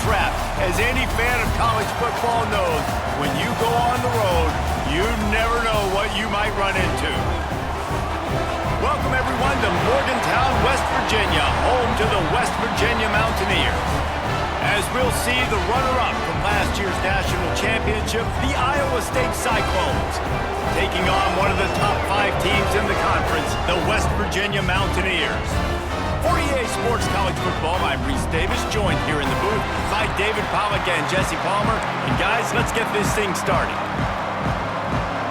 trap. As any fan of college football knows, when you go on the road, you never know what you might run into. Welcome, everyone, to Morgantown, West Virginia, home to the West Virginia Mountaineers. As we'll see the runner-up from last year's national championship, the Iowa State Cyclones, taking on one of the top 5 teams in the conference, the West Virginia Mountaineers. For EA Sports College Football, I'm Reese Davis, joined here in the booth by David Pollack and Jesse Palmer. And guys, let's get this thing started.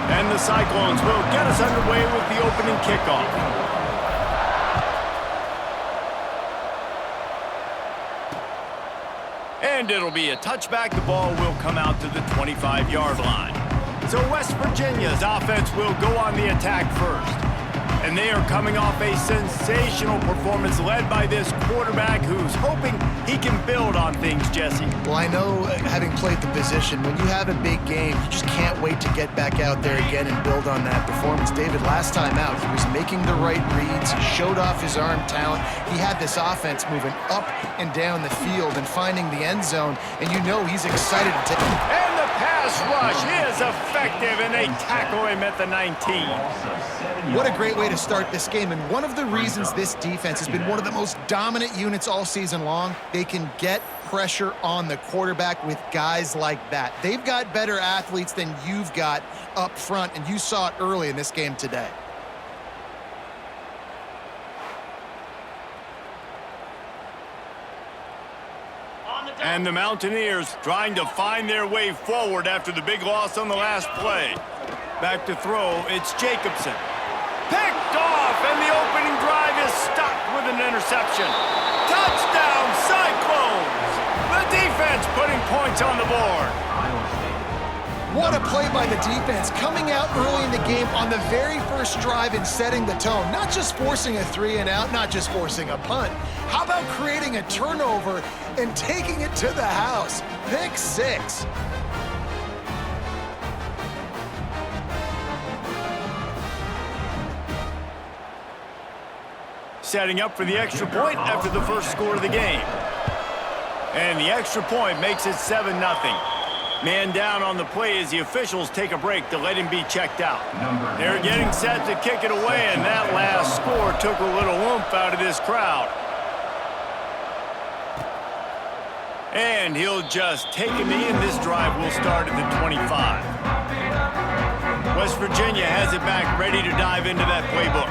And the Cyclones will get us underway with the opening kickoff. And it'll be a touchback. The ball will come out to the 25-yard line. So West Virginia's offense will go on the attack first. And they are coming off a sensational performance led by this quarterback who's hoping he can build on things, Jesse. Well, I know, having played the position, when you have a big game, you just can't wait to get back out there again and build on that performance. David, last time out, he was making the right reads. He showed off his arm talent. He had this offense moving up and down the field and finding the end zone, and you know he's excited to take it. And the pass rush is effective, and they tackle him at the 19. What a great way to start this game, and one of the reasons this defense has been one of the most dominant units all season long, they can get pressure on the quarterback with guys like that. They've got better athletes than you've got up front, and you saw it early in this game today. And the Mountaineers trying to find their way forward after the big loss on the last play. Back to throw, it's Jacobson. Picked off, and the opening drive is stopped with an interception. Touchdown, Cyclones! The defense putting points on the board. What a play by the defense, coming out early in the game on the very first drive and setting the tone. Not just forcing a 3-and-out, not just forcing a punt. How about creating a turnover and taking it to the house? Pick 6. Setting up for the extra point after the first score of the game. And the extra point makes it 7-0. Man down on the play as the officials take a break to let him be checked out. They're getting set to kick it away, and that last score took a little oomph out of this crowd. And he'll just take him in. This drive will start at the 25. West Virginia has it back, ready to dive into that playbook.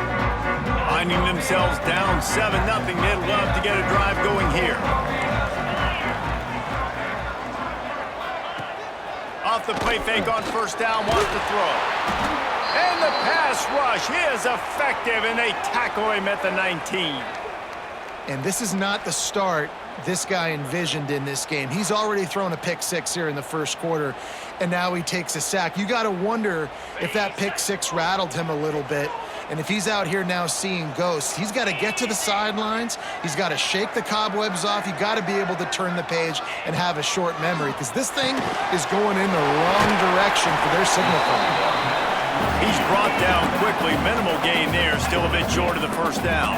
Finding themselves down 7-0, they'd love to get a drive going here. Off the play fake on first down, wants to throw. And the pass rush is effective, and they tackle him at the 19. And this is not the start this guy envisioned in this game. He's already thrown a pick 6 here in the first quarter, and now he takes a sack. You got to wonder if that pick 6 rattled him a little bit. And if he's out here now seeing ghosts, he's got to get to the sidelines. He's got to shake the cobwebs off. You got to be able to turn the page and have a short memory, because this thing is going in the wrong direction for their signal flag. He's brought down quickly. Minimal gain there. Still a bit short of the first down.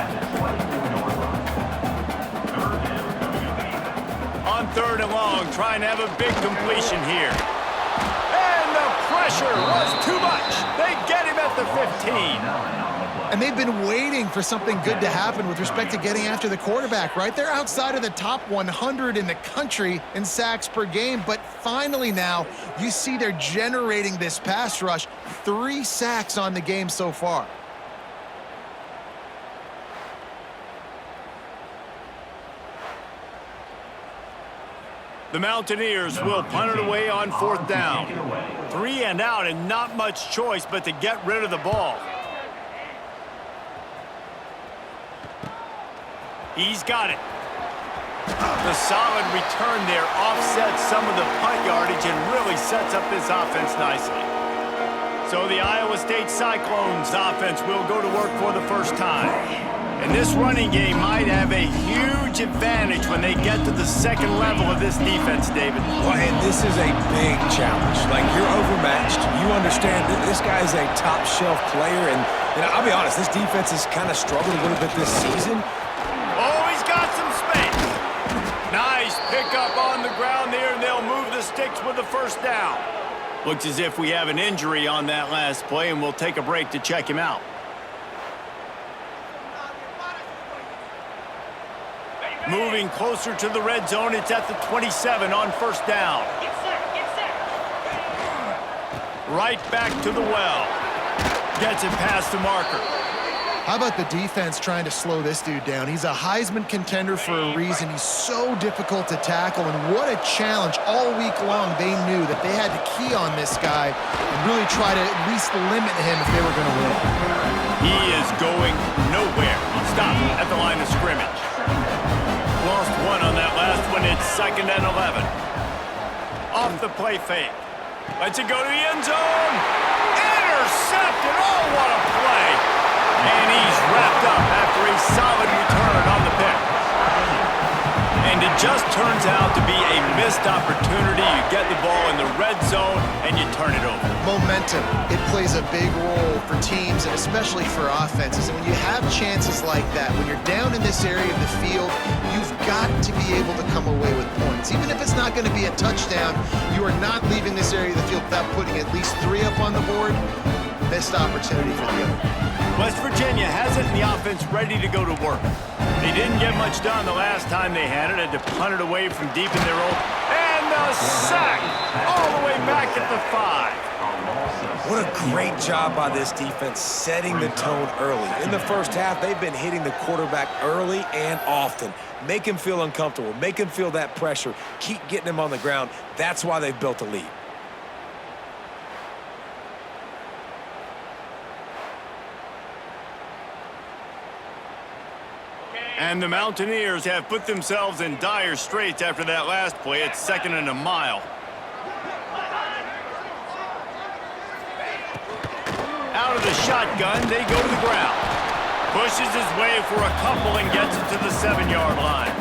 On 3rd and long, trying to have a big completion here. And the pressure was too much. They get him at the 15. And they've been waiting for something good to happen with respect to getting after the quarterback, right? They're outside of the top 100 in the country in sacks per game, but finally now you see they're generating this pass rush. 3 sacks on the game so far. The Mountaineers will punt it away on 4th down. 3-and-out, and not much choice but to get rid of the ball. He's got it. The solid return there offsets some of the punt yardage and really sets up this offense nicely. So the Iowa State Cyclones offense will go to work for the first time. And this running game might have a huge advantage when they get to the second level of this defense, David. Well, and this is a big challenge. Like, you're overmatched. You understand that this guy is a top-shelf player. And I'll be honest, this defense has kind of struggled a little bit this season. Oh, he's got some space. Nice pickup on the sticks with the first down. Looks as if we have an injury on that last play, and we'll take a break to check him out. Moving closer to the red zone, it's at the 27 on first down. Right back to the well. Gets it past the marker. How about the defense trying to slow this dude down? He's a Heisman contender for a reason. He's so difficult to tackle, and what a challenge. All week long, they knew that they had to key on this guy and really try to at least limit him if they were going to win. He is going nowhere. Stop at the line of scrimmage. Lost one on that last one. It's 2nd and 11. Off the play fake. Lets it go to the end zone. Intercepted. Oh, what a play. And he's wrapped up after a solid return on the pick. And it just turns out to be a missed opportunity. You get the ball in the red zone, and you turn it over. Momentum. It plays a big role for teams, and especially for offenses. And when you have chances like that, when you're down in this area of the field, you've got to be able to come away with points. Even if it's not going to be a touchdown, you are not leaving this area of the field without putting at least 3 up on the board. Missed opportunity for the other. West Virginia has it in the offense ready to go to work. They didn't get much done the last time they had it. Had to punt it away from deep in their own. And the sack all the way back at the 5. What a great job by this defense setting the tone early. In the first half, they've been hitting the quarterback early and often. Make him feel uncomfortable. Make him feel that pressure. Keep getting him on the ground. That's why they've built a lead. And the Mountaineers have put themselves in dire straits after that last play. It's 2nd and a mile. Out of the shotgun, they go to the ground. Pushes his way for a couple and gets it to the 7-yard line.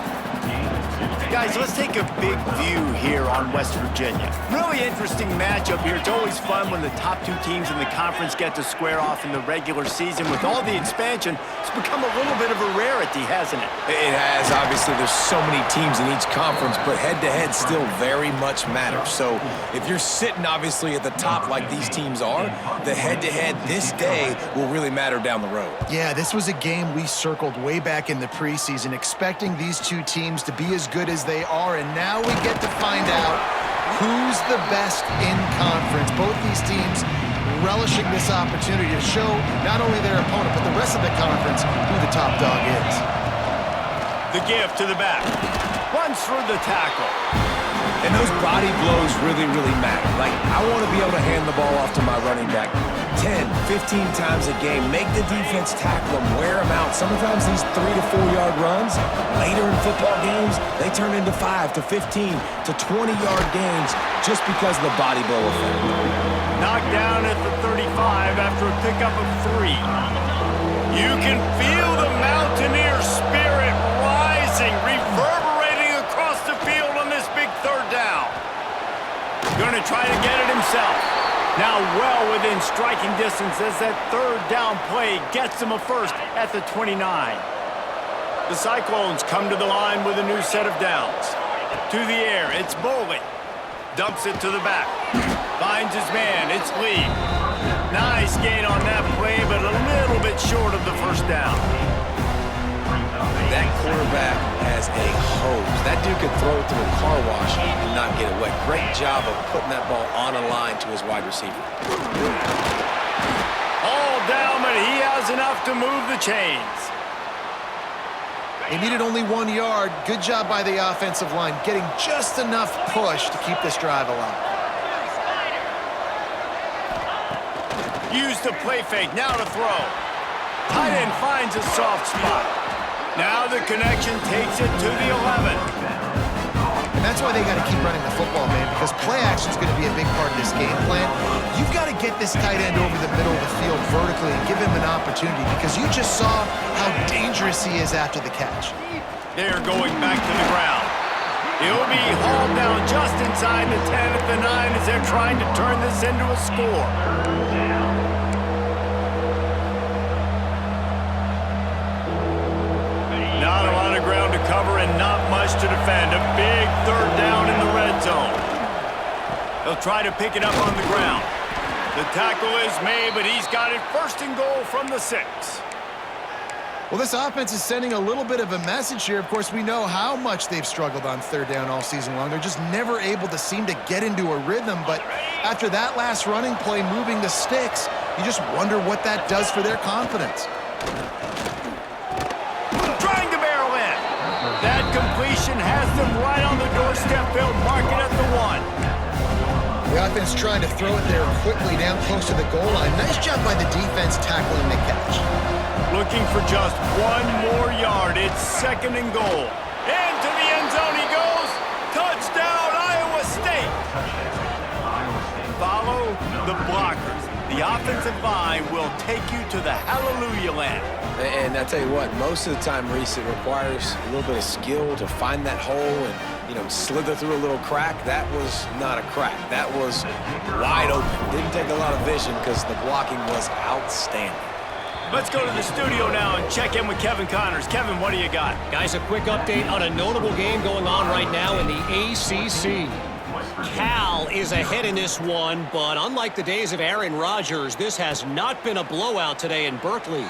Guys, let's take a big view here on West Virginia. Really interesting matchup here. It's always fun when the top 2 teams in the conference get to square off in the regular season. With all the expansion, it's become a little bit of a rarity, hasn't it? It has. Obviously, there's so many teams in each conference, but head-to-head still very much matters. So if you're sitting, obviously, at the top like these teams are, the head-to-head this day will really matter down the road. Yeah, this was a game we circled way back in the preseason, expecting these 2 teams to be as good as they are, and now we get to find out who's the best in conference. Both these teams relishing this opportunity to show not only their opponent, but the rest of the conference who the top dog is. The gift to the back. Runs through the tackle. And those body blows really, really matter. Like, I want to be able to hand the ball off to my running back 10, 15 times a game. Make the defense tackle them, wear them out. Sometimes these 3 to 4 yard runs, later in football games, they turn into 5 to 15 to 20-yard gains just because of the body blow effect. Knocked down at the 35 after a pickup of 3. You can feel the Mountaineer spirit rising, reverberating across the field on this big 3rd down. Going to try to get it himself. Now well within striking distance as that 3rd down play gets him a first at the 29. The Cyclones come to the line with a new set of downs. To the air, it's Bowling. Dumps it to the back. Finds his man, it's Lee. Nice gain on that play, but a little bit short of the first down. That quarterback has a hose. That dude could throw it through a car wash and not get it wet. Great job of putting that ball on a line to his wide receiver. All down, but he has enough to move the chains. They needed only 1 yard. Good job by the offensive line, getting just enough push to keep this drive alive. Used the play fake, now to throw. Tight end finds a soft spot. Now the connection takes it to the 11. And that's why they got to keep running the football, man, because play action is going to be a big part of this game plan. You've got to get this tight end over the middle of the field vertically and give him an opportunity, because you just saw how dangerous he is after the catch. They're going back to the ground. He'll be hauled down just inside the 10 at the 9 as they're trying to turn this into a score. Not a lot of ground to cover and not much to defend. A big 3rd down in the red zone. They'll try to pick it up on the ground. The tackle is made, but he's got it first and goal from the 6. Well, this offense is sending a little bit of a message here. Of course, we know how much they've struggled on third down all season long. They're just never able to seem to get into a rhythm. But after that last running play moving the sticks, you just wonder what that does for their confidence. Trying to barrel in. That completion has them right on the doorstep. They'll mark it at the 1. The offense trying to throw it there quickly down close to the goal line. Nice job by the defense tackling the catch. Looking for just 1 more yard. It's 2nd and goal. Into the end zone he goes. Touchdown, Iowa State. Follow the blockers. The offensive line will take you to the hallelujah land. And I tell you what, most of the time, Reese, it requires a little bit of skill to find that hole and, slither through a little crack. That was not a crack. That was wide open. Didn't take a lot of vision because the blocking was outstanding. Let's go to the studio now and check in with Kevin Connors. Kevin, what do you got? Guys, a quick update on a notable game going on right now in the ACC. Cal is ahead in this one, but unlike the days of Aaron Rodgers, this has not been a blowout today in Berkeley.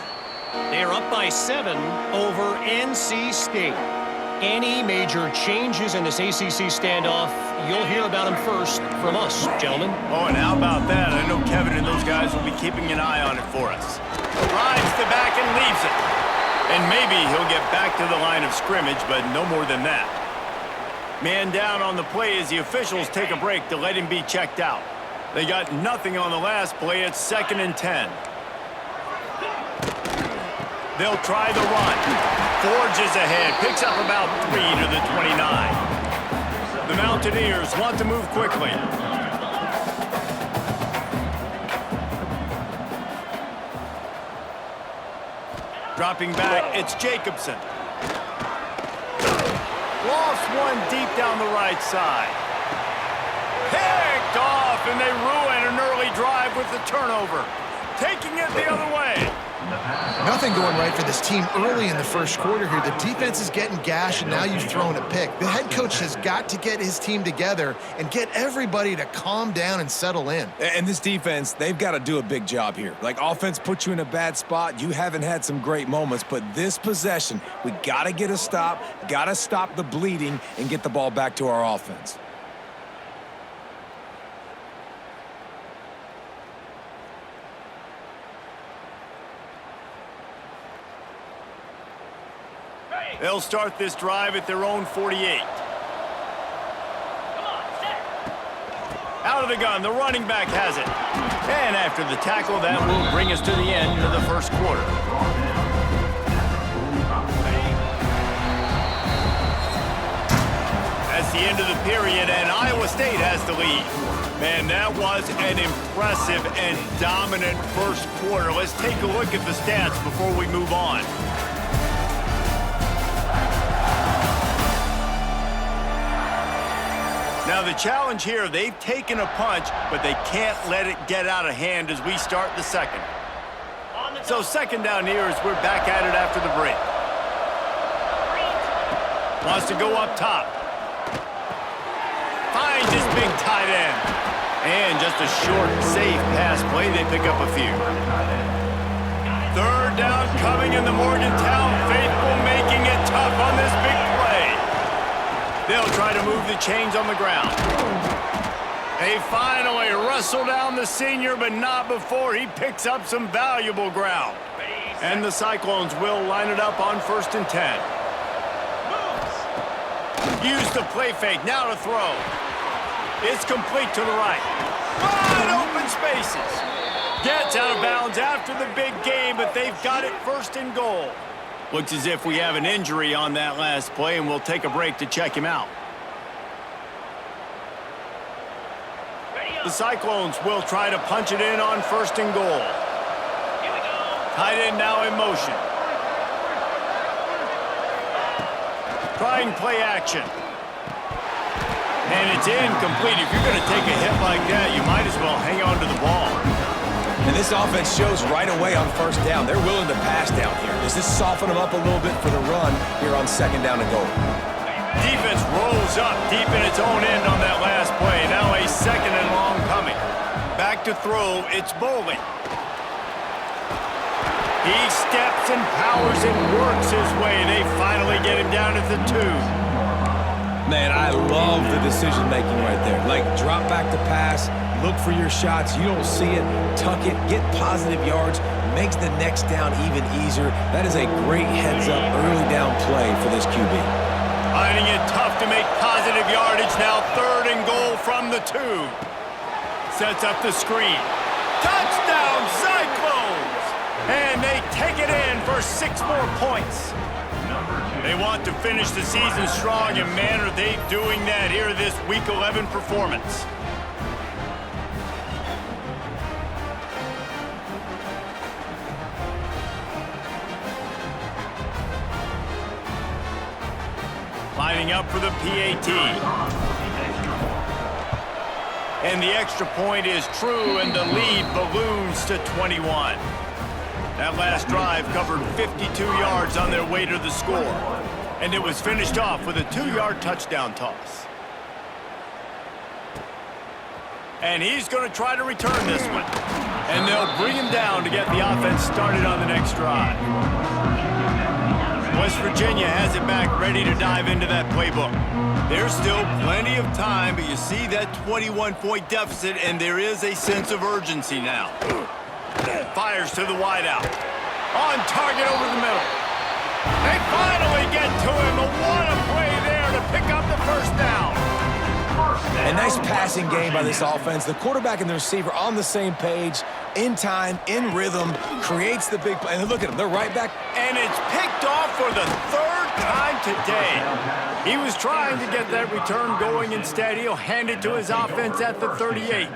They are up by 7 over NC State. Any major changes in this ACC standoff, you'll hear about them first from us, gentlemen. Oh, and how about that? I know Kevin and those guys will be keeping an eye on it for us. Drives the back and leaves it. And maybe he'll get back to the line of scrimmage, but no more than that. Man down on the play as the officials take a break to let him be checked out. They got nothing on the last play. It's 2nd and 10. They'll try the run. Forges ahead. Picks up about 3 to the 29. The Mountaineers want to move quickly. Dropping back, it's Jacobson. Lost one deep down the right side. Picked off, and they ruin an early drive with the turnover. Taking it the other way. Nothing going right for this team early in the first quarter here. The defense is getting gashed, and now you've thrown a pick. The head coach has got to get his team together and get everybody to calm down and settle in. And this defense, they've got to do a big job here. Like, offense puts you in a bad spot. You haven't had some great moments, but this possession, we got to get a stop, got to stop the bleeding, and get the ball back to our offense. They'll start this drive at their own 48. Out of the gun, the running back has it. And after the tackle, that will bring us to the end of the first quarter. That's the end of the period, and Iowa State has the lead. Man, that was an impressive and dominant first quarter. Let's take a look at the stats before we move on. Now the challenge here, they've taken a punch, but they can't let it get out of hand as we start the second. So 2nd down here as we're back at it after the break. Wants to go up top. Finds his big tight end. And just a short, safe pass play, they pick up a few. 3rd down coming in the Morgantown faithful, making it tough on this big play. They'll try to move the chains on the ground. They finally wrestle down the senior, but not before he picks up some valuable ground. And the Cyclones will line it up on 1st and 10. Use the play fake, now to throw. It's complete to the right. Wide open spaces. Gets out of bounds after the big game, but they've got it 1st and goal. Looks as if we have an injury on that last play, and we'll take a break to check him out. The Cyclones will try to punch it in on 1st and goal. Tight end now in motion. Trying play action. And it's incomplete. If you're going to take a hit like that, you might as well hang on to the ball. And this offense shows right away on 1st down. They're willing to pass down here. Does this soften them up a little bit for the run here on 2nd down and goal? Defense rolls up deep in its own end on that last play. Now a 2nd and long. to throw, it's Bowling. He steps and powers and works his way. They finally get him down at the 2. Man, I love the decision-making right there. Like, drop back to pass, look for your shots. You don't see it, tuck it, get positive yards, makes the next down even easier. That is a great heads-up early down play for this QB. Finding it tough to make positive yardage now. 3rd and goal from the 2. Sets up the screen. Touchdown, Cyclones! And they take it in for 6 more points. They want to finish the season strong, and man, are they doing that here this Week 11 performance. Lining up for the PAT. And the extra point is true, and the lead balloons to 21. That last drive covered 52 yards on their way to the score. And it was finished off with a 2-yard touchdown toss. And he's going to try to return this one. And they'll bring him down to get the offense started on the next drive. West Virginia has it back, ready to dive into that playbook. There's still plenty of time, but you see that 21-point deficit, and there is a sense of urgency now. Fires to the wideout. On target over the middle. They finally get to him. What a play there to pick up the 1st down. A nice passing game by this offense. The quarterback and the receiver on the same page, in time, in rhythm, creates the big play. And look at them, they're right back. And it's picked off for the 3rd time today. He was trying to get that return going. Instead, he'll hand it to his offense at the 38.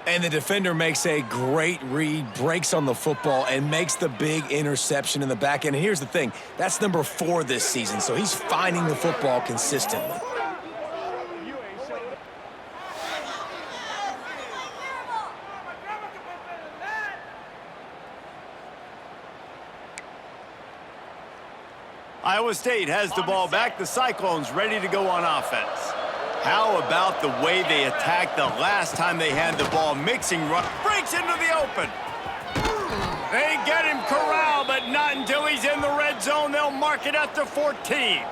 And the defender makes a great read, breaks on the football, and makes the big interception in the back end. And here's the thing, that's number 4 this season, so he's finding the football consistently. Iowa State has the ball back. The Cyclones ready to go on offense. How about the way they attacked the last time they had the ball? Mixing run, breaks into the open. They get him corralled, but not until he's in the red zone. They'll mark it at the 14.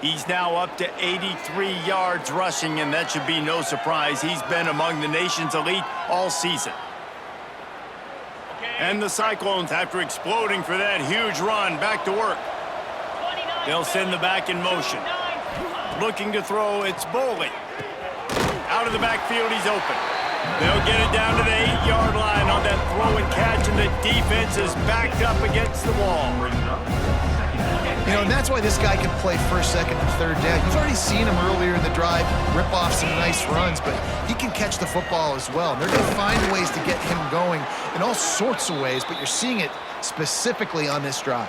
He's now up to 83 yards rushing, and that should be no surprise. He's been among the nation's elite all season. And the Cyclones, after exploding for that huge run, back to work. They'll send the back in motion. Looking to throw, it's Bowling. Out of the backfield, he's open. They'll get it down to the 8-yard line on that throw and catch, and the defense is backed up against the wall. You know, and that's why this guy can play 1st, 2nd, and 3rd down. You've already seen him earlier in the drive rip off some nice runs, but he can catch the football as well. And they're going to find ways to get him going in all sorts of ways, but you're seeing it specifically on this drive.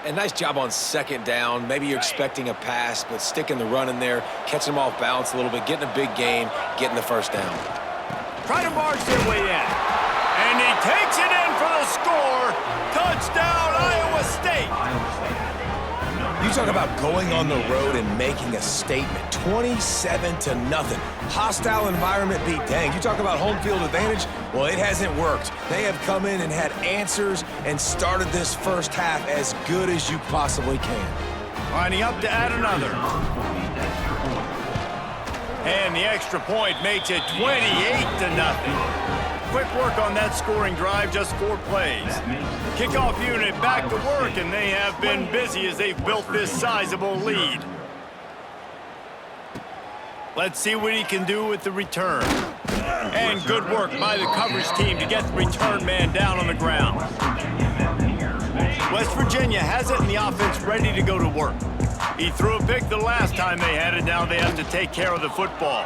A nice job on 2nd down. Maybe you're expecting a pass, but sticking the run in there, catching them off balance a little bit, getting a big gain, getting the 1st down. Try to march their way in. And he takes it in for the score. Touchdown, Iowa State. You talk about going on the road and making a statement. 27-0. Hostile environment beat. Dang, you talk about home field advantage? Well, it hasn't worked. They have come in and had answers and started this 1st half as good as you possibly can. Lining up to add another. And the extra point makes it 28-0. Quick work on that scoring drive, just 4 plays. Kickoff unit back to work, and they have been busy as they've built this sizable lead. Let's see what he can do with the return. And good work by the coverage team to get the return man down on the ground. West Virginia has it, and the offense ready to go to work. He threw a pick the last time they had it. Now they have to take care of the football.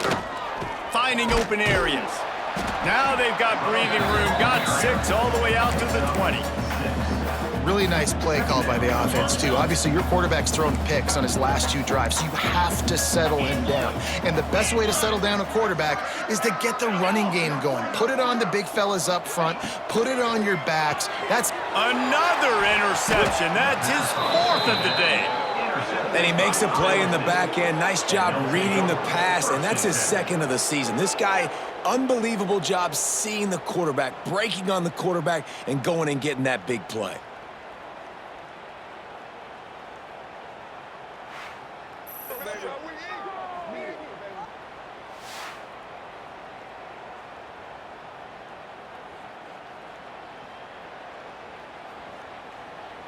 Finding open areas. Now they've got breathing room. Got 6 all the way out to the 20. Really nice play called by the offense, too. Obviously, your quarterback's thrown picks on his last 2 drives, so you have to settle him down. And the best way to settle down a quarterback is to get the running game going. Put it on the big fellas up front. Put it on your backs. That's another interception. That's his 4th of the day. And he makes a play in the back end. Nice job reading the pass, and that's his second of the season. This guy, unbelievable job seeing the quarterback, breaking on the quarterback, and going and getting that big play.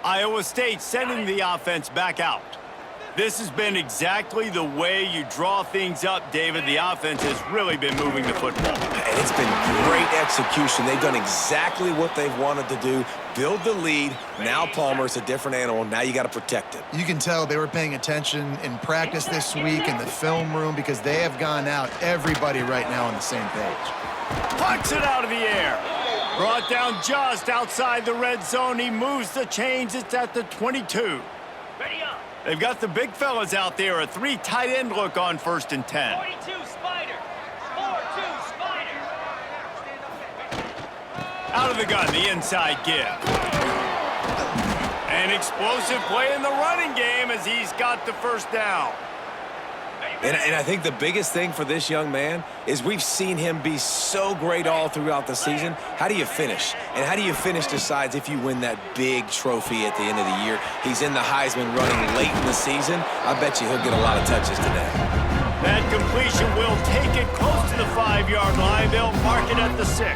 Iowa State sending the offense back out. This has been exactly the way you draw things up, David. The offense has really been moving the football. And it's been great execution. They've done exactly what they've wanted to do. Build the lead. Now Palmer's a different animal. Now you got to protect it. You can tell they were paying attention in practice this week in the film room because they have gone out, everybody right now on the same page. Plucks it out of the air. Brought down just outside the red zone. He moves the chains. It's at the 22. Ready up. They've got the big fellas out there. A 3 tight end look on 1st and 10. 42 Spider. 4-2 Spider. Out of the gun, the inside give. An explosive play in the running game as he's got the first down. And I think the biggest thing for this young man is we've seen him be so great all throughout the season. How do you finish? And how do you finish decides if you win that big trophy at the end of the year. He's in the Heisman running late in the season. I bet you he'll get a lot of touches today. That completion will take it close to the 5-yard line. They'll mark it at the 6.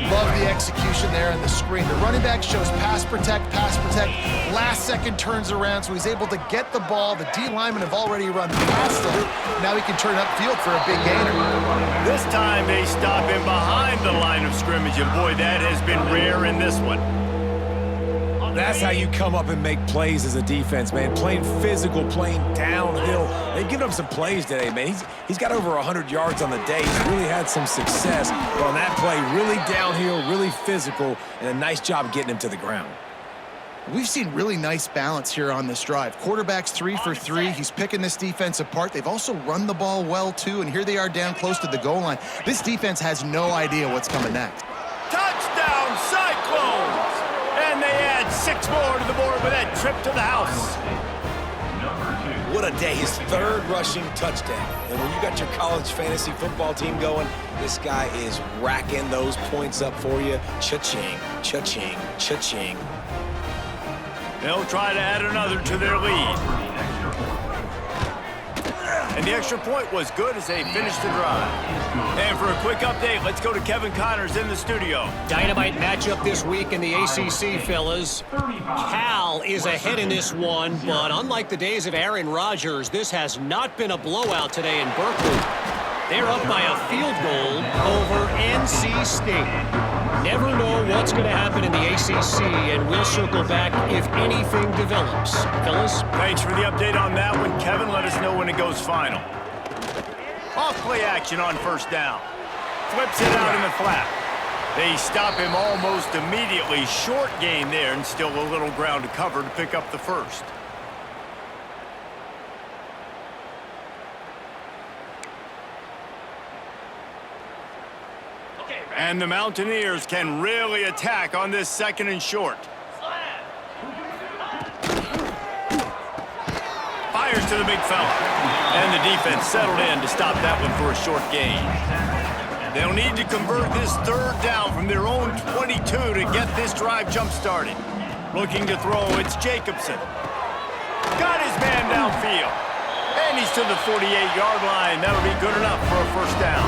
Love the execution there on the screen. The running back shows pass protect. Last second turns around, so he's able to get the ball. The D linemen have already run past him. Now he can turn upfield for a big gainer. This time they stop him behind the line of scrimmage, and boy, that has been rare in this one. That's how you come up and make plays as a defense, man. Playing physical, playing downhill. They've given him some plays today, man. He's got over 100 yards on the day. He's really had some success. But on that play, really downhill, really physical, and a nice job getting him to the ground. We've seen really nice balance here on this drive. Quarterback's 3 for 3. He's picking this defense apart. They've also run the ball well, too, and here they are down close to the goal line. This defense has no idea what's coming next. Touchdown, Cyclones! And they add 6 more to the board with that trip to the house. What a day. His 3rd rushing touchdown. And when you got your college fantasy football team going, this guy is racking those points up for you. Cha-ching, cha-ching, cha-ching. They'll try to add another to their lead. And the extra point was good as they finished the drive. And for a quick update, let's go to Kevin Connors in the studio. Dynamite matchup this week in the ACC, fellas. Cal is ahead in this one, but unlike the days of Aaron Rodgers, this has not been a blowout today in Berkeley. They're up by a field goal over NC State. Never know what's going to happen in the ACC, and we'll circle back if anything develops. Fellas? Thanks for the update on that one, Kevin. Let us know when it goes final. Off-play action on 1st down. Flips it out in the flat. They stop him almost immediately. Short gain there, and still a little ground to cover to pick up the 1st. And the Mountaineers can really attack on this 2nd and short. Fires to the big fella. And the defense settled in to stop that one for a short gain. They'll need to convert this 3rd down from their own 22 to get this drive jump-started. Looking to throw, it's Jacobson. Got his man downfield. And he's to the 48-yard line. That'll be good enough for a 1st down.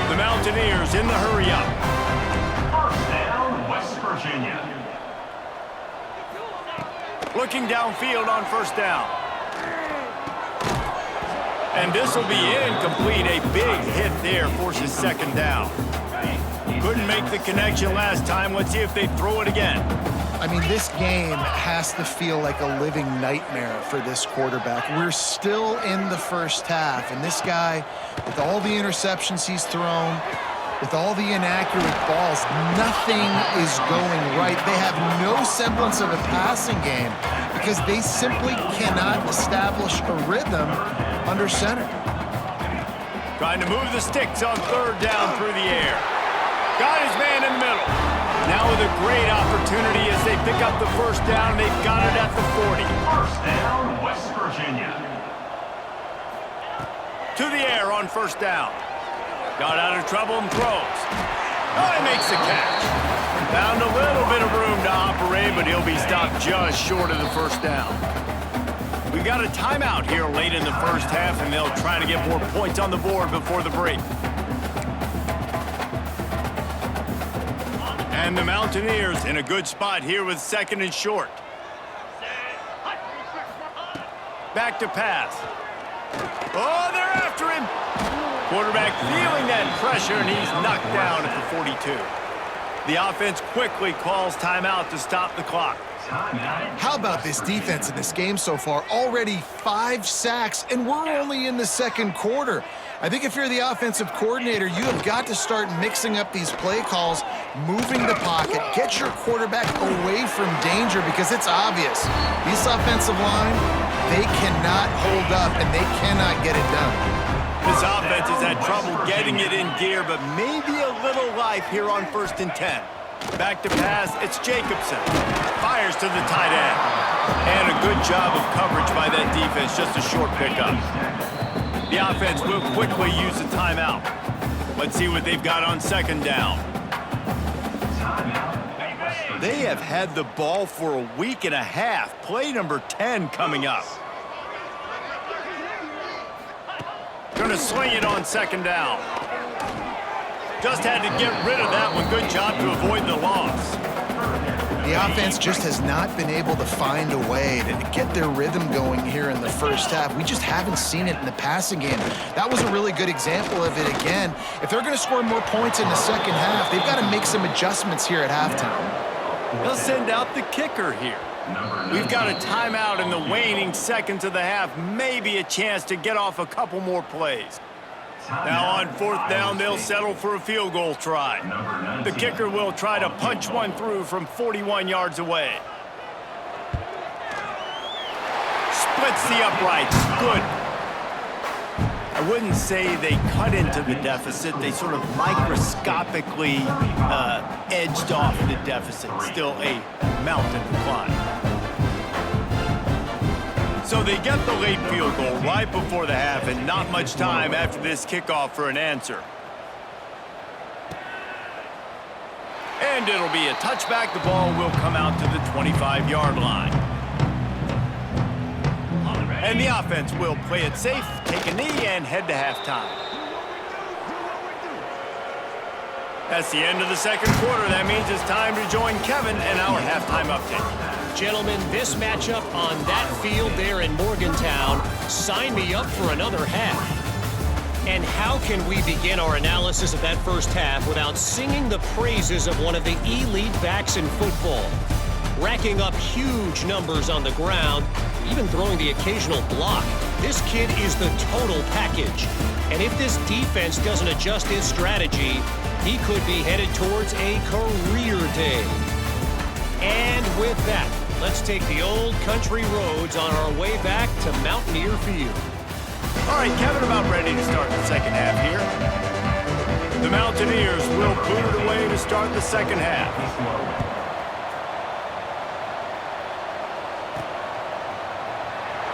The Mountaineers in the hurry-up. 1st down, West Virginia. Looking downfield on 1st down. And this will be incomplete. A big hit there forces 2nd down. Couldn't make the connection last time. Let's see if they throw it again. I mean, this game has to feel like a living nightmare for this quarterback. We're still in the 1st half, and this guy, with all the interceptions he's thrown, with all the inaccurate balls, nothing is going right. They have no semblance of a passing game because they simply cannot establish a rhythm under center. Trying to move the sticks on 3rd down through the air. Got his man in the middle. Now with a great opportunity as they pick up the first down. They've got it at the 40. First down, West Virginia. To the air on first down. Got out of trouble and throws. Oh, he makes the catch. Found a little bit of room to operate, but he'll be stopped just short of the first down. We got a timeout here late in the first half, and they'll try to get more points on the board before the break. And the Mountaineers in a good spot here with second and short. Back to pass. Oh, they're after him. Quarterback feeling that pressure, and he's knocked down at the 42. The offense quickly calls timeout to stop the clock. How about this defense in this game so far? Already 5 sacks, and we're only in the second quarter. I think if you're the offensive coordinator, you have got to start mixing up these play calls, moving the pocket, get your quarterback away from danger, because it's obvious. This offensive line, they cannot hold up, and they cannot get it done. This offense has had trouble getting it in gear, but maybe a little life here on 1st and 10. Back to pass, it's Jacobson. Fires to the tight end. And a good job of coverage by that defense, just a short pickup. The offense will quickly use a timeout. Let's see what they've got on second down. They have had the ball for a week and a half. Play number 10 coming up. Gonna sling it on second down. Just had to get rid of that one. Good job to avoid the loss. The offense just has not been able to find a way to get their rhythm going here in the first half. We just haven't seen it in the passing game. That was a really good example of it again. If they're going to score more points in the second half, they've got to make some adjustments here at halftime. They'll send out the kicker here. We've got a timeout in the waning seconds of the half. Maybe a chance to get off a couple more plays. Now on 4th down, they'll settle for a field goal try. The kicker will try to punch one through from 41 yards away. Splits the uprights. Good. I wouldn't say they cut into the deficit. They sort of microscopically edged off the deficit. Still a mountain to climb. So they get the late field goal right before the half, and not much time after this kickoff for an answer. And it'll be a touchback. The ball will come out to the 25-yard line. And the offense will play it safe, take a knee, and head to halftime. That's the end of the second quarter. That means it's time to join Kevin and our halftime update. Gentlemen, this matchup on that field there in Morgantown, sign me up for another half. And how can we begin our analysis of that first half without singing the praises of one of the elite backs in football? Racking up huge numbers on the ground, even throwing the occasional block. This kid is the total package. And if this defense doesn't adjust its strategy, he could be headed towards a career day. And with that, let's take the old country roads on our way back to Mountaineer Field. All right, Kevin, about ready to start the second half here. The Mountaineers will boot it away to start the second half.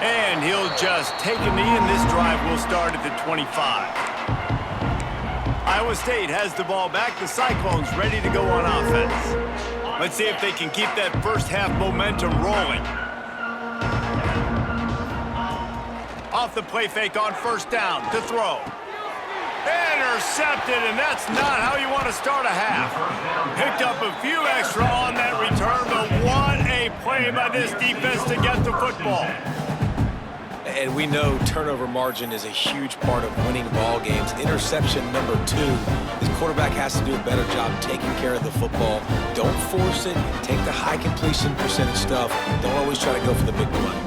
And he'll just take a knee, and this drive will start at the 25. Iowa State has the ball back. The Cyclones ready to go on offense. Let's see if they can keep that first half momentum rolling. Off the play fake on first down to throw. Intercepted, and that's not how you want to start a half. Picked up a few extra on that return, but what a play by this defense to get the football. And we know turnover margin is a huge part of winning ball games. Interception number 2. This quarterback has to do a better job taking care of the football. Don't force it. Take the high completion percentage stuff. Don't always try to go for the big one.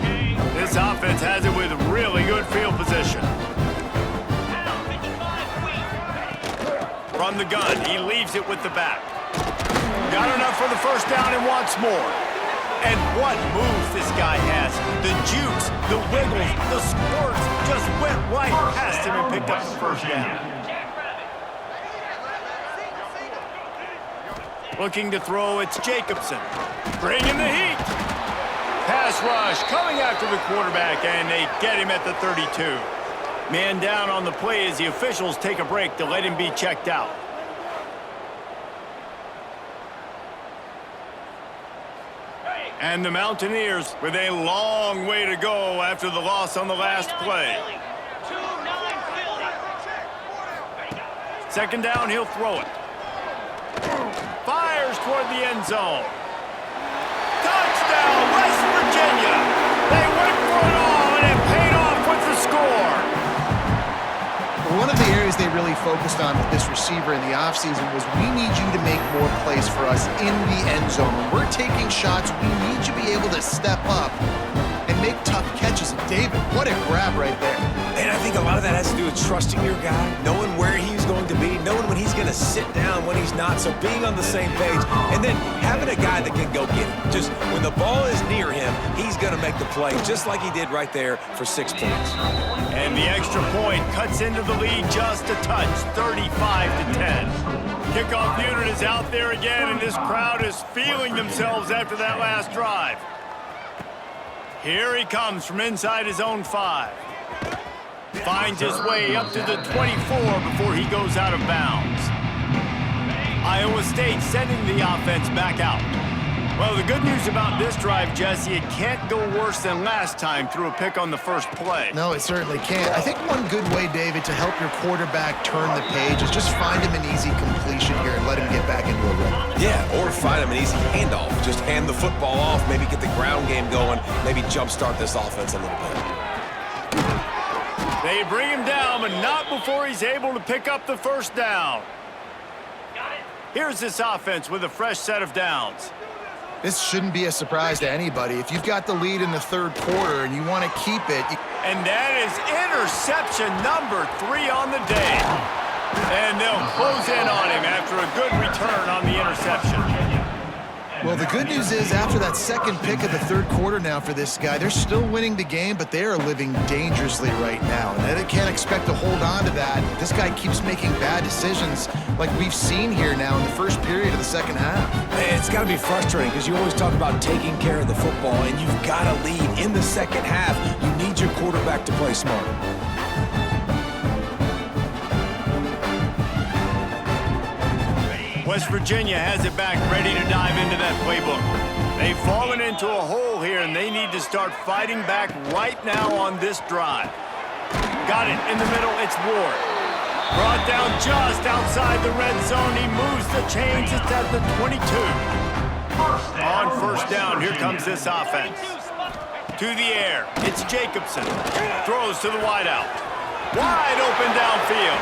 This offense has it with really good field position. From the gun, he leaves it with the back. Got enough for the first down and wants more. And what moves this guy has. The jukes, the wiggles, the squirts just went right past him and picked up the first down. Looking to throw, it's Jacobson. Bringing the heat. Pass rush coming after the quarterback, and they get him at the 32. Man down on the play as the officials take a break to let him be checked out. And the Mountaineers with a long way to go after the loss on the last play. 2-9 Second down, he'll throw it. Fires toward the end zone. Touchdown, West Virginia. They went for it all, and it paid off with the score. One of the areas they really focused on with this receiver in the offseason was we need you to make more plays for us in the end zone. When we're taking shots, we need you to be able to step up and make tough catches. And David, what a grab right there. And I think a lot of that has to do with trusting your guy, knowing where he's going to be, knowing when he's going to sit down, when he's not, so being on the same page, and then having a guy that can go get it. Just when the ball is near him, he's going to make the play, just like he did right there for 6 points. And the extra point cuts into the lead just a touch, 35-10. Kickoff unit is out there again, and this crowd is feeling themselves after that last drive. Here he comes from inside his own 5. Finds his way up to the 24 before he goes out of bounds. Iowa State sending the offense back out. Well, the good news about this drive, Jesse, it can't go worse than last time through a pick on the first play. No, it certainly can't. I think one good way, David, to help your quarterback turn the page is just find him an easy completion here and let him get back into a rhythm. Yeah, or find him an easy handoff. Just hand the football off, maybe get the ground game going, maybe jumpstart this offense a little bit. They bring him down, but not before he's able to pick up the first down. Here's this offense with a fresh set of downs. This shouldn't be a surprise to anybody. If you've got the lead in the third quarter and you want to keep it. And that is interception number 3 on the day. And they'll close in on him after a good return on the interception. Well, the good news is after that second pick of the third quarter now for this guy, they're still winning the game, but they are living dangerously right now. And they can't expect to hold on to that. This guy keeps making bad decisions like we've seen here now in the first period of the second half. Man, it's got to be frustrating because you always talk about taking care of the football, and you've got to lead in the second half. You need your quarterback to play smart. West Virginia has it back, ready to dive into that playbook. They've fallen into a hole here, and they need to start fighting back right now on this drive. Got it in the middle, it's Ward. Brought down just outside the red zone. He moves the chains, it's at the 22. On first down, here comes this offense. To the air, it's Jacobson. Throws to the wideout. Wide open downfield.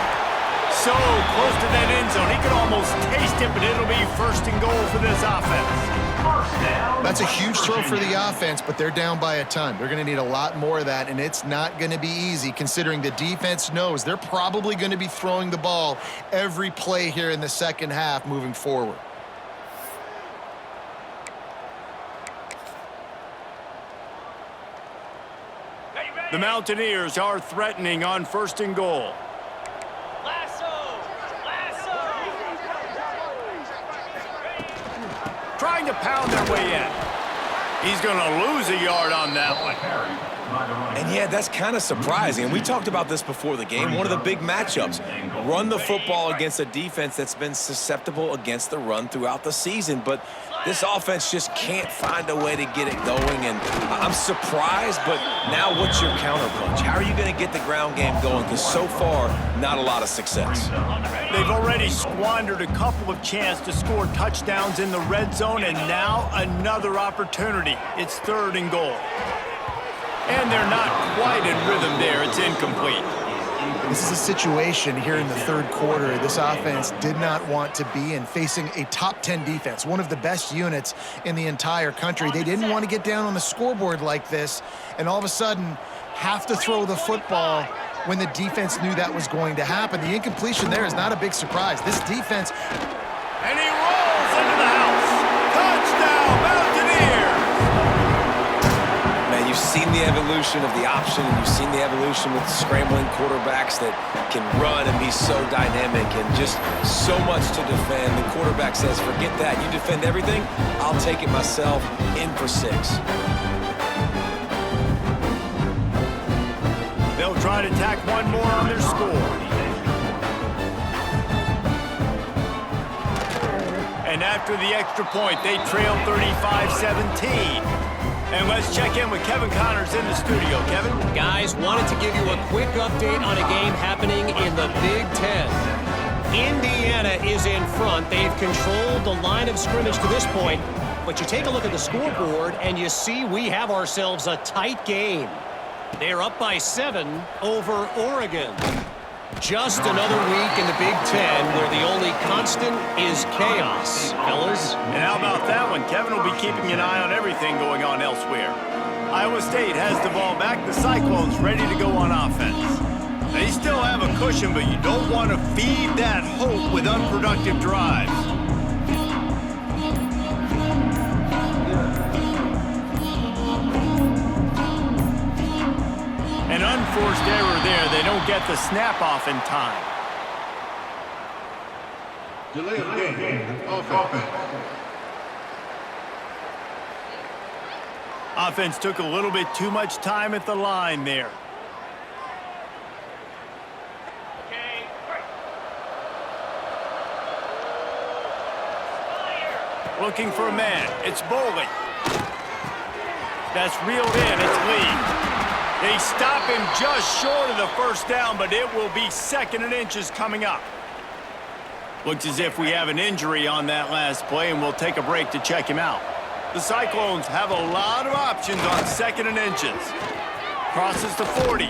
So close to that end zone, he could almost taste it, but it'll be first and goal for this offense. That's a huge throw for the offense, but they're down by a ton. They're going to need a lot more of that, and it's not going to be easy considering the defense knows they're probably going to be throwing the ball every play here in the second half moving forward. The Mountaineers are threatening on first and goal. Trying to pound their way in. He's going to lose a yard on that one. And yeah, that's kind of surprising. And we talked about this before the game. One of the big matchups. Run the football against a defense that's been susceptible against the run throughout the season. But this offense just can't find a way to get it going. And I'm surprised, but now what's your counterpunch? How are you going to get the ground game going? Because so far, not a lot of success. They've already squandered a couple of chances to score touchdowns in the red zone, and now another opportunity. It's third and goal. And they're not quite in rhythm there. It's incomplete. This is a situation here in the third quarter this offense did not want to be in, facing a top 10 defense, one of the best units in the entire country. They didn't want to get down on the scoreboard like this and all of a sudden have to throw the football when the defense knew that was going to happen. The incompletion there is not a big surprise. This defense... And he rolls into the house. Touchdown, Mountaineers! Man, you've seen the evolution of the option, and you've seen the evolution with scrambling quarterbacks that can run and be so dynamic and just so much to defend. The quarterback says, forget that. You defend everything, I'll take it myself. In for 6. They'll try to tack one more on their score. And after the extra point, they trail 35-17. And let's check in with Kevin Connors in the studio. Kevin? Guys, wanted to give you a quick update on a game happening in the Big Ten. Indiana is in front. They've controlled the line of scrimmage to this point. But you take a look at the scoreboard, and you see we have ourselves a tight game. They're up by 7 over Oregon. Just another week in the Big Ten where the only constant is chaos, fellas. And how about that one? Kevin will be keeping an eye on everything going on elsewhere. Iowa State has the ball back. The Cyclones ready to go on offense. They still have a cushion, but you don't want to feed that hope with unproductive drives. An unforced error there. They don't get the snap off in time. Delay of game. Offense. Offense took a little bit too much time at the line there. Okay. Looking for a man. It's Bowling. That's reeled in. It's Lee. They stop him just short of the first down, but it will be 2nd and inches coming up. Looks as if we have an injury on that last play, and we'll take a break to check him out. The Cyclones have a lot of options on 2nd and inches. Crosses to 40.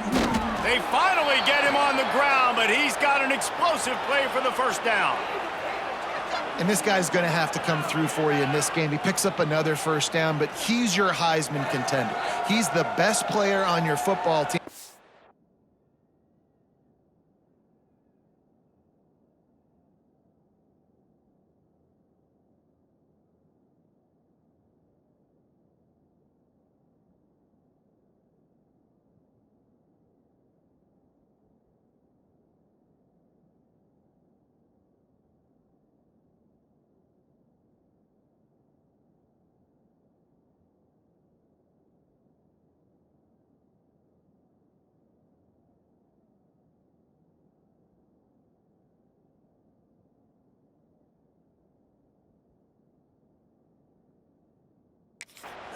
They finally get him on the ground, but he's got an explosive play for the first down. And this guy's going to have to come through for you in this game. He picks up another first down, but he's your Heisman contender. He's the best player on your football team.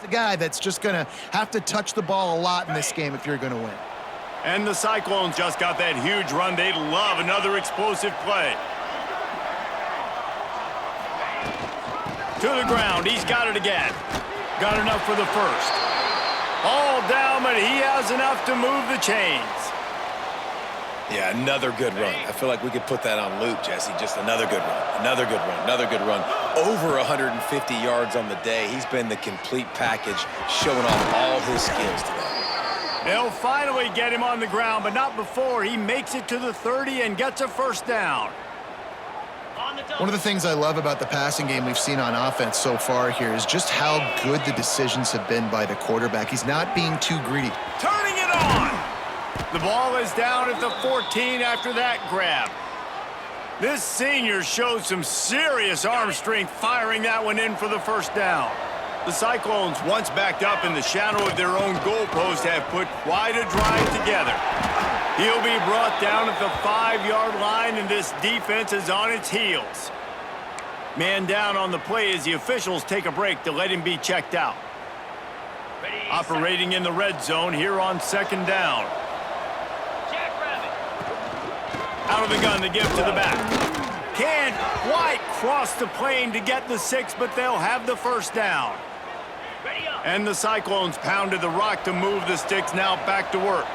A guy that's just going to have to touch the ball a lot in this game if you're going to win. And the Cyclones just got that huge run. They love another explosive play. To the ground. He's got it again. Got enough for the first. All down, but he has enough to move the chains. Yeah, another good run. I feel like we could put that on loop, Jesse. Just another good run, another good run, another good run. Over 150 yards on the day. He's been the complete package, showing off all his skills today. They'll finally get him on the ground, but not before he makes it to the 30 and gets a first down. One of the things I love about the passing game we've seen on offense so far here is just how good the decisions have been by the quarterback. He's not being too greedy. Turning it on! The ball is down at the 14 after that grab. This senior showed some serious arm strength firing that one in for the first down. The Cyclones, once backed up in the shadow of their own goalpost, have put quite a drive together. He'll be brought down at the 5-yard line, and this defense is on its heels. Man down on the play as the officials take a break to let him be checked out. Operating in the red zone here on 2nd down. Out of the gun to give to the back. Can't quite cross the plane to get the 6, but they'll have the first down. And the Cyclones pounded the rock to move the sticks, now back to work.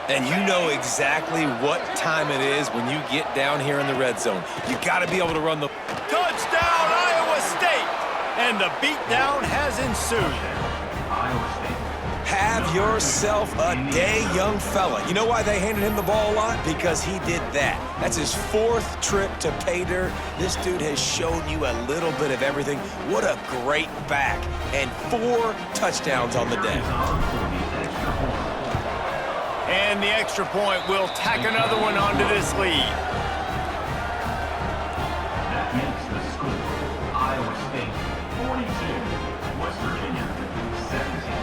And you know exactly what time it is when you get down here in the red zone. You got to be able to run the... Touchdown, Iowa State! And the beatdown has ensued. Iowa State. Have yourself a day, young fella. You know why they handed him the ball a lot? Because he did that. That's his 4th trip to pay dirt. This dude has shown you a little bit of everything. What a great back. And 4 touchdowns on the day. And the extra point will tack another one onto this lead. That makes the score Iowa State 42, West Virginia 17.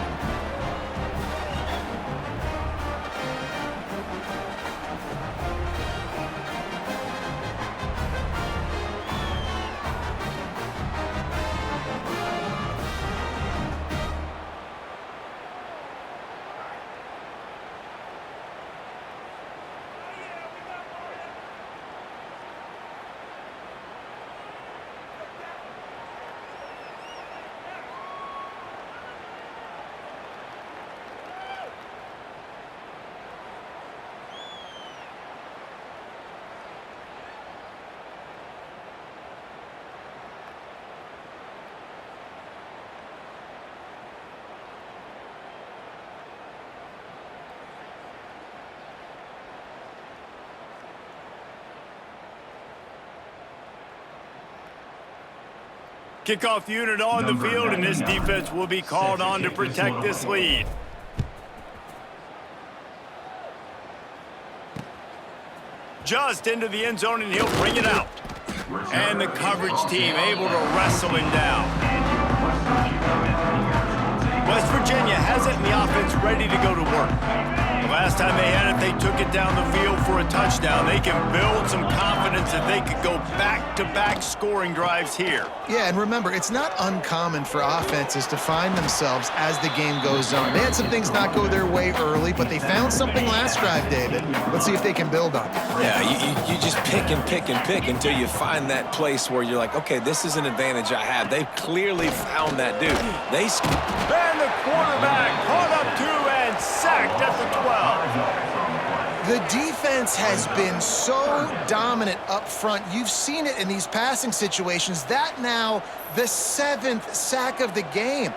Kickoff unit on the field, and this defense will be called on to protect this lead. Just into the end zone, and he'll bring it out. And the coverage team able to wrestle him down. West Virginia has it, and the offense ready to go to work. The last time they had it, they took it down the field for a touchdown. They can build some confidence that they could go back-to-back scoring drives here. Yeah, and remember, it's not uncommon for offenses to find themselves as the game goes on. They had some things not go their way early, but they found something last drive, David. Let's see if they can build on it. Yeah, you just pick and pick and pick until you find that place where you're like, okay, this is an advantage I have. They've clearly found that dude. And the quarterback caught up to and sacked at the 12. The defense has been so dominant up front. You've seen it in these passing situations. That now the 7th sack of the game.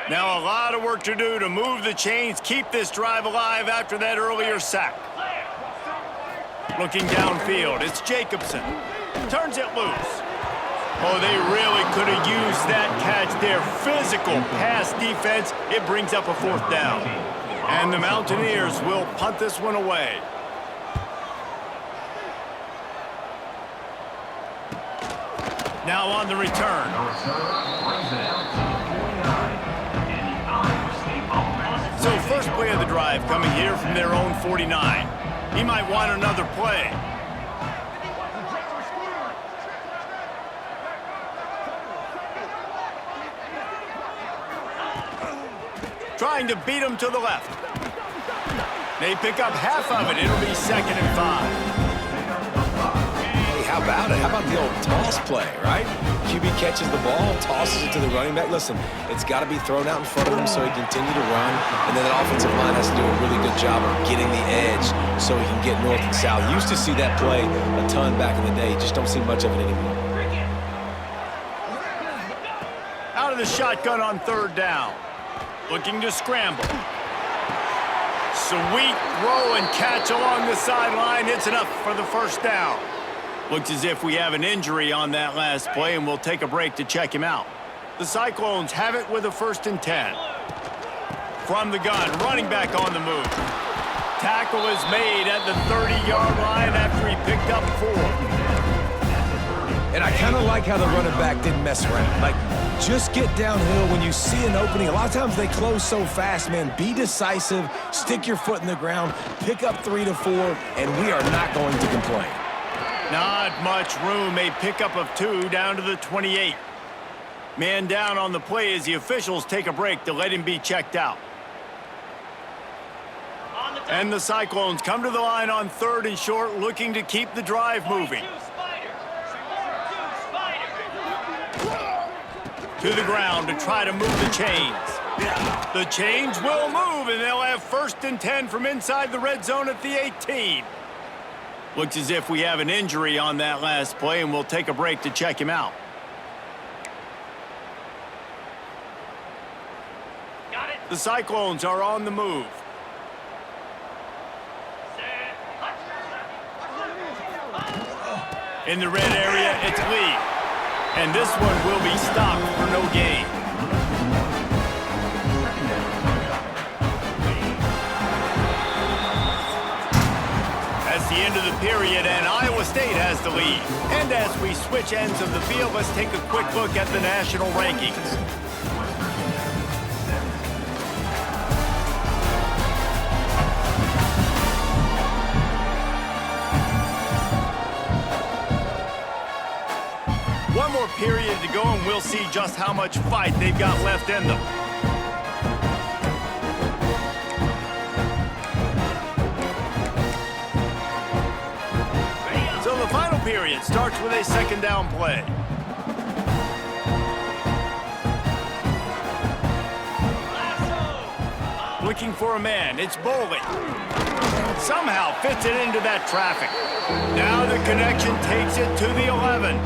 Now a lot of work to do to move the chains, keep this drive alive after that earlier sack. Looking downfield, it's Jacobson. Turns it loose. Oh, they really could have used that catch there. Physical pass defense. It brings up a 4th down. And the Mountaineers will punt this one away. Now on the return. So first play of the drive coming here from their own 49. He might want another play. Trying to beat him to the left. They pick up half of it. It'll be 2nd and 5. Hey, how about it? How about the old toss play, right? QB catches the ball, tosses it to the running back. Listen, it's got to be thrown out in front of him so he can continue to run. And then that offensive line has to do a really good job of getting the edge so he can get north and south. Used to see that play a ton back in the day. Just don't see much of it anymore. Out of the shotgun on 3rd down. Looking to scramble. Sweet throw and catch along the sideline. It's enough for the 1st down. Looks as if we have an injury on that last play, and we'll take a break to check him out. The Cyclones have it with a 1st and 10. From the gun, running back on the move. Tackle is made at the 30-yard line after he picked up 4. And I kind of like how the running back didn't mess around. Like, just get downhill when you see an opening. A lot of times they close so fast, man. Be decisive, stick your foot in the ground, pick up 3 to 4, and we are not going to complain. Not much room. A pickup of 2 down to the 28. Man down on the play as the officials take a break to let him be checked out. And the Cyclones come to the line on 3rd and short, looking to keep the drive moving. To the ground to try to move the chains. The chains will move, and they'll have 1st and 10 from inside the red zone at the 18. Looks as if we have an injury on that last play, and we'll take a break to check him out. Got it. The Cyclones are on the move. In the red area, it's Lee. And this one will be stopped for no gain. That's the end of the period, and Iowa State has the lead. And as we switch ends of the field, let's take a quick look at the national rankings. One more period to go, and we'll see just how much fight they've got left in them. So the final period starts with a second down play. Looking for a man, it's Bowling. Somehow fits it into that traffic. Now the connection takes it to the 11.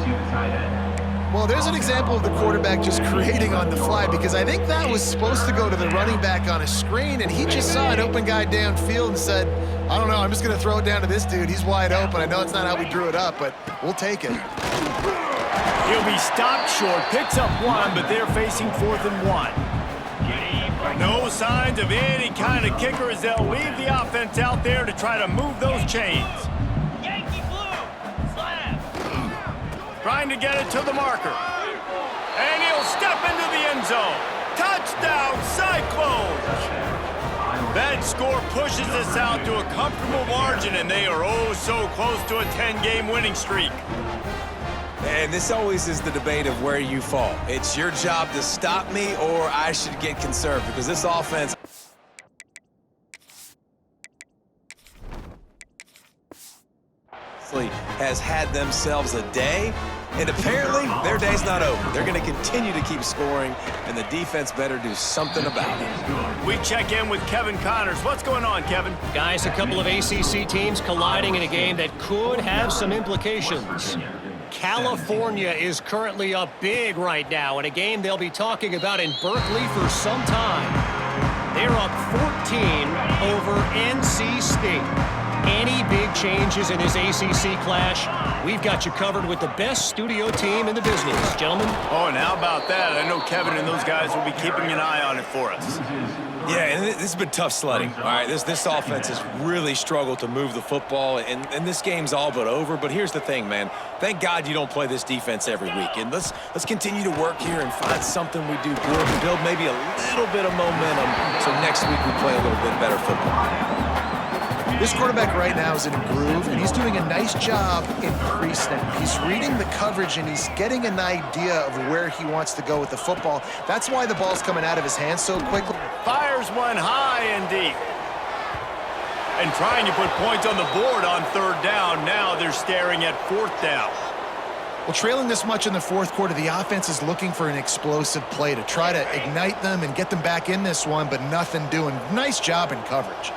Well, there's an example of the quarterback just creating on the fly, because I think that was supposed to go to the running back on a screen, and he just saw an open guy downfield and said, I don't know, I'm just going to throw it down to this dude. He's wide open. I know it's not how we drew it up, but we'll take it. He'll be stopped short, picks up one, but they're facing 4th and 1. No signs of any kind of kicker as they'll leave the offense out there to try to move those chains. Yankee blue, slam. Trying to get it to the marker. And he'll step into the end zone. Touchdown, Cyclones! That score pushes us out to a comfortable margin, and they are oh so close to a 10-game winning streak. And this always is the debate of where you fall. It's your job to stop me, or I should get conserved, because this offense has had themselves a day, and apparently their day's not over. They're going to continue to keep scoring, and the defense better do something about it. We check in with Kevin Connors. What's going on, Kevin? Guys, a couple of ACC teams colliding in a game that could have some implications. California is currently up big right now in a game they'll be talking about in Berkeley for some time. They're up 14 over NC State. Any big changes in this ACC clash, we've got you covered with the best studio team in the business, gentlemen. Oh, and how about that? I know Kevin and those guys will be keeping an eye on it for us. Yeah, and this has been tough sledding. All right, this offense has really struggled to move the football, and this game's all but over. But here's the thing, man. Thank God you don't play this defense every week. And let's continue to work here and find something we do good and build maybe a little bit of momentum so next week we play a little bit better football. This quarterback right now is in a groove, and he's doing a nice job in pre-snap. He's reading the coverage, and he's getting an idea of where he wants to go with the football. That's why the ball's coming out of his hands so quickly. Fires one high and deep. And trying to put points on the board on 3rd down. Now they're staring at 4th down. Well, trailing this much in the 4th quarter, the offense is looking for an explosive play to try to ignite them and get them back in this one, but nothing doing. Nice job in coverage.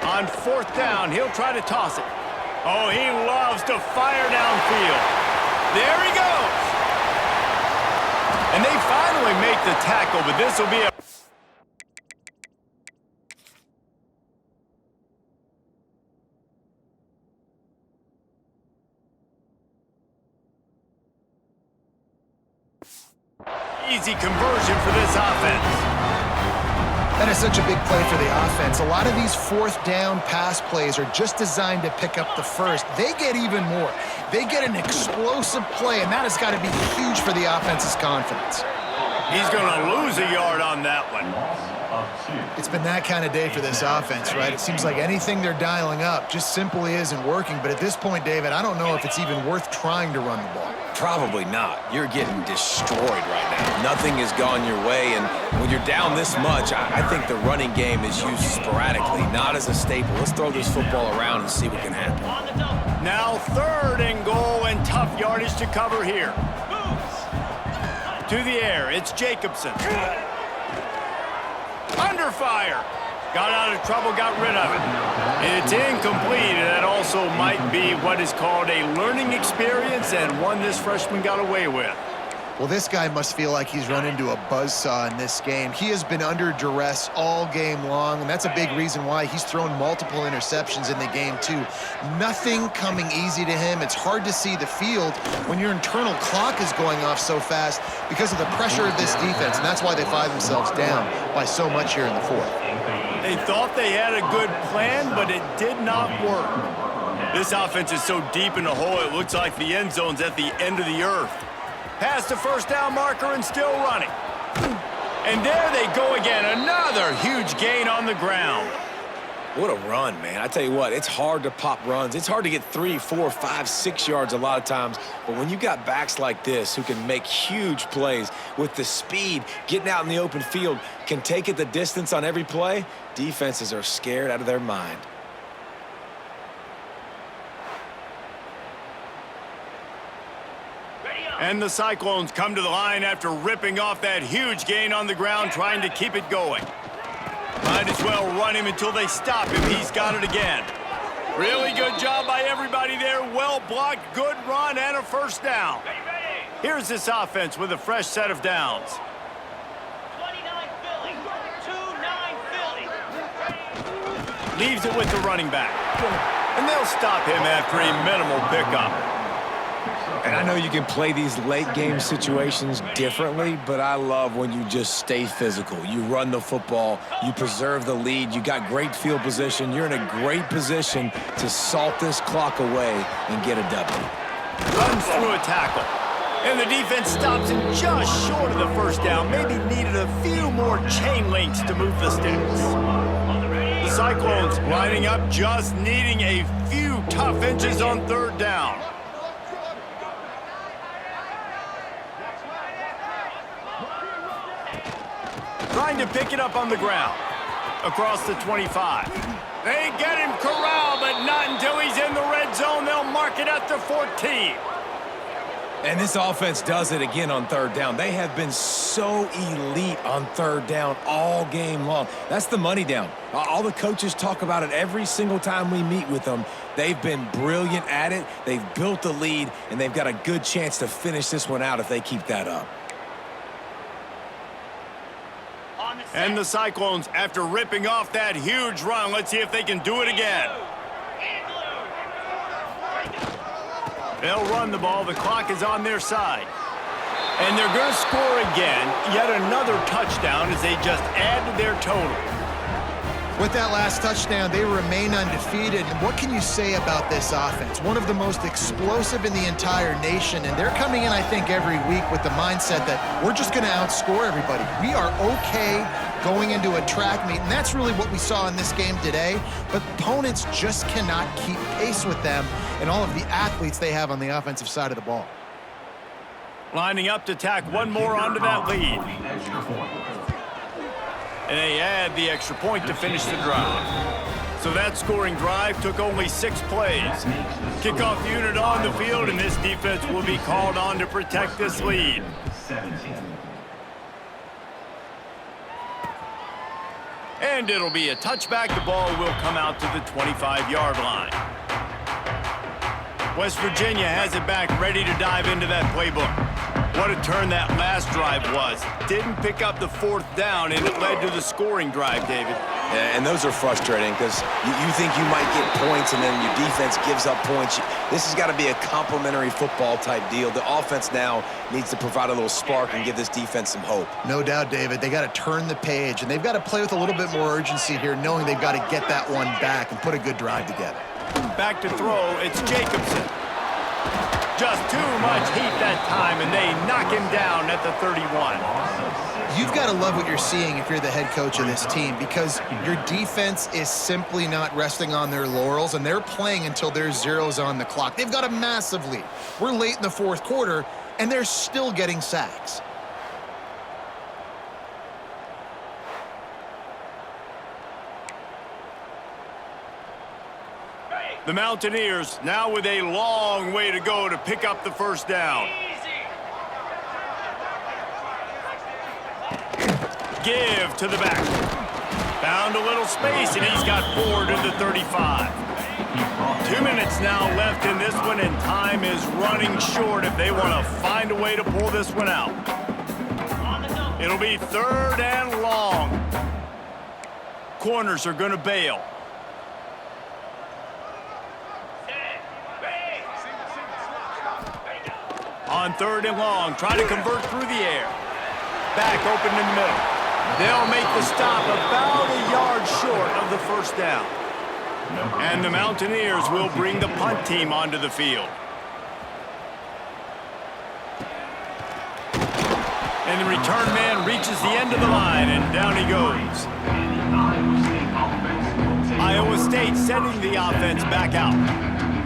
On 4th down, he'll try to toss it. Oh, he loves to fire downfield. There he goes. And they finally make the tackle, but this will be a... easy conversion for this offense. That is such a big play for the offense. A lot of these 4th down pass plays are just designed to pick up the first. They get even more. They get an explosive play, and that has got to be huge for the offense's confidence. He's going to lose a yard on that one. It's been that kind of day for this offense, right? It seems like anything they're dialing up just simply isn't working. But at this point, David, I don't know if it's even worth trying to run the ball. Probably not. You're getting destroyed right now. Nothing has gone your way, and when you're down this much, I think the running game is used sporadically, not as a staple. Let's throw this football around and see what can happen. Now 3rd and goal, and tough yardage to cover here. To the air, it's Jacobson. Under fire. Got out of trouble, got rid of it. It's incomplete, and that also might be what is called a learning experience, and one this freshman got away with. Well, this guy must feel like he's run into a buzzsaw in this game. He has been under duress all game long, and that's a big reason why he's thrown multiple interceptions in the game, too. Nothing coming easy to him. It's hard to see the field when your internal clock is going off so fast because of the pressure of this defense, and that's why they find themselves down by so much here in the fourth. They thought they had a good plan, but it did not work. This offense is so deep in the hole, it looks like the end zone's at the end of the earth. Past the first down marker and still running. And there they go again. Another huge gain on the ground. What a run, man. I tell you what, it's hard to pop runs. It's hard to get 3, 4, 5, 6 yards a lot of times. But when you got backs like this who can make huge plays with the speed, getting out in the open field, can take it the distance on every play, defenses are scared out of their mind. And the Cyclones come to the line after ripping off that huge gain on the ground, trying to keep it going. Might as well run him until they stop him. He's got it again. Really good job by everybody there. Well blocked, good run, and a first down. Here's this offense with a fresh set of downs. 29 Philly. 2-9 Philly. Leaves it with the running back. And they'll stop him after a minimal pickup. And I know you can play these late-game situations differently, but I love when you just stay physical. You run the football, you preserve the lead, you got great field position, you're in a great position to salt this clock away and get a W. Runs through a tackle. And the defense stops him just short of the first down. Maybe needed a few more chain links to move the sticks. The Cyclones lining up, just needing a few tough inches on third down. Trying to pick it up on the ground. Across the 25. They get him corralled, but not until he's in the red zone. They'll mark it at the 14. And this offense does it again on third down. They have been so elite on third down all game long. That's the money down. All the coaches talk about it every single time we meet with them. They've been brilliant at it. They've built the lead, and they've got a good chance to finish this one out if they keep that up. And the Cyclones, after ripping off that huge run, let's see if they can do it again. They'll run the ball. The clock is on their side. And they're going to score again. Yet another touchdown as they just add to their total. With that last touchdown, they remain undefeated. And what can you say about this offense? One of the most explosive in the entire nation. And they're coming in, I think, every week with the mindset that we're just going to outscore everybody. We are okay going into a track meet. And that's really what we saw in this game today. But opponents just cannot keep pace with them and all of the athletes they have on the offensive side of the ball. Lining up to tack one more onto that lead. And they add the extra point to finish the drive. So that scoring drive took only 6 plays. Kickoff unit on the field, and this defense will be called on to protect this lead. And it'll be a touchback. The ball will come out to the 25-yard line. West Virginia has it back, ready to dive into that playbook. What a turn that last drive was. Didn't pick up the 4th down, and it led to the scoring drive, David. Yeah, and those are frustrating because you think you might get points and then your defense gives up points. This has got to be a complementary football type deal. The offense now needs to provide a little spark and give this defense some hope. No doubt, David. They got to turn the page, and they've got to play with a little bit more urgency here, knowing they've got to get that one back and put a good drive together. Back to throw, it's Jacobson. Just too much heat that time, and they knock him down at the 31. You've got to love what you're seeing if you're the head coach of this team, because your defense is simply not resting on their laurels, and they're playing until there's zeros on the clock. They've got a massive lead. We're late in the 4th quarter, and they're still getting sacks. The Mountaineers now with a long way to go to pick up the first down. Give to the back. Found a little space, and he's got 4 to the 35. 2 minutes now left in this one, and time is running short if they want to find a way to pull this one out. It'll be 3rd and long. Corners are going to bail. On 3rd and long, try to convert through the air. Back open in the middle. They'll make the stop about a yard short of the 1st down. And the Mountaineers will bring the punt team onto the field. And the return man reaches the end of the line, and down he goes. Iowa State sending the offense back out.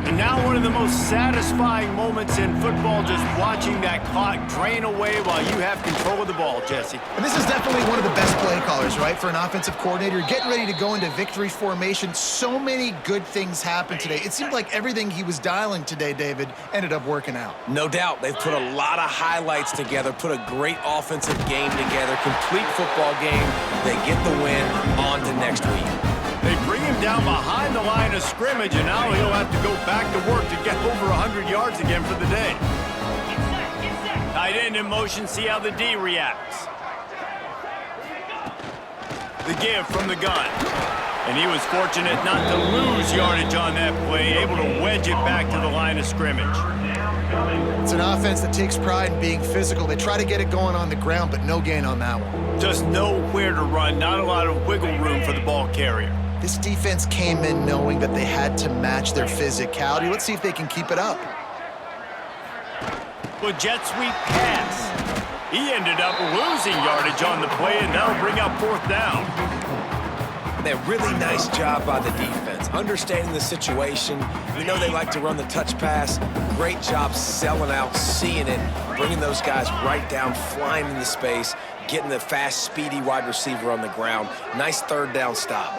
And now one of the most satisfying moments in football, just watching that clock drain away while you have control of the ball, Jesse. And this is definitely one of the best play callers, right, for an offensive coordinator. Getting ready to go into victory formation. So many good things happened today. It seemed like everything he was dialing today, David, ended up working out. No doubt. They've put a lot of highlights together, put a great offensive game together, complete football game. They get the win. On to next week. They bring him down behind the line of scrimmage, and now he'll have to go back to work to get over 100 yards again for the day. Tight end in motion, see how the D reacts. The give from the gun. And he was fortunate not to lose yardage on that play, able to wedge it back to the line of scrimmage. It's an offense that takes pride in being physical. They try to get it going on the ground, but no gain on that one. Just nowhere to run, not a lot of wiggle room for the ball carrier. This defense came in knowing that they had to match their physicality. Let's see if they can keep it up. Well, jet sweep pass. He ended up losing yardage on the play, and that'll bring up 4th down. A really nice job by the defense, understanding the situation. We know they like to run the touch pass. Great job selling out, seeing it, bringing those guys right down, flying into space, getting the fast, speedy wide receiver on the ground. Nice 3rd down stop.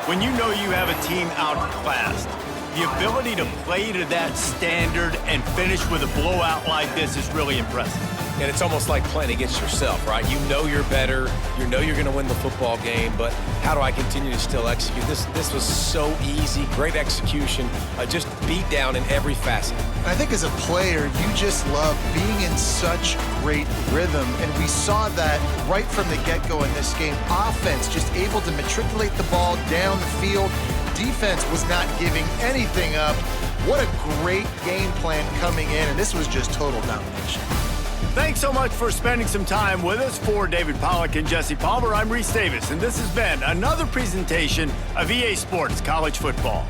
When you know you have a team outclassed, the ability to play to that standard and finish with a blowout like this is really impressive. And it's almost like playing against yourself, right? You know you're better. You know you're going to win the football game, but how do I continue to still execute? This was so easy. Great execution. Just beat down in every facet. And I think as a player, you just love being in such great rhythm. And we saw that right from the get-go in this game. Offense just able to matriculate the ball down the field. Defense was not giving anything up. What a great game plan coming in, and this was just total domination. Thanks so much for spending some time with us. For David Pollack and Jesse Palmer, I'm Reese Davis, and this has been another presentation of EA Sports College Football.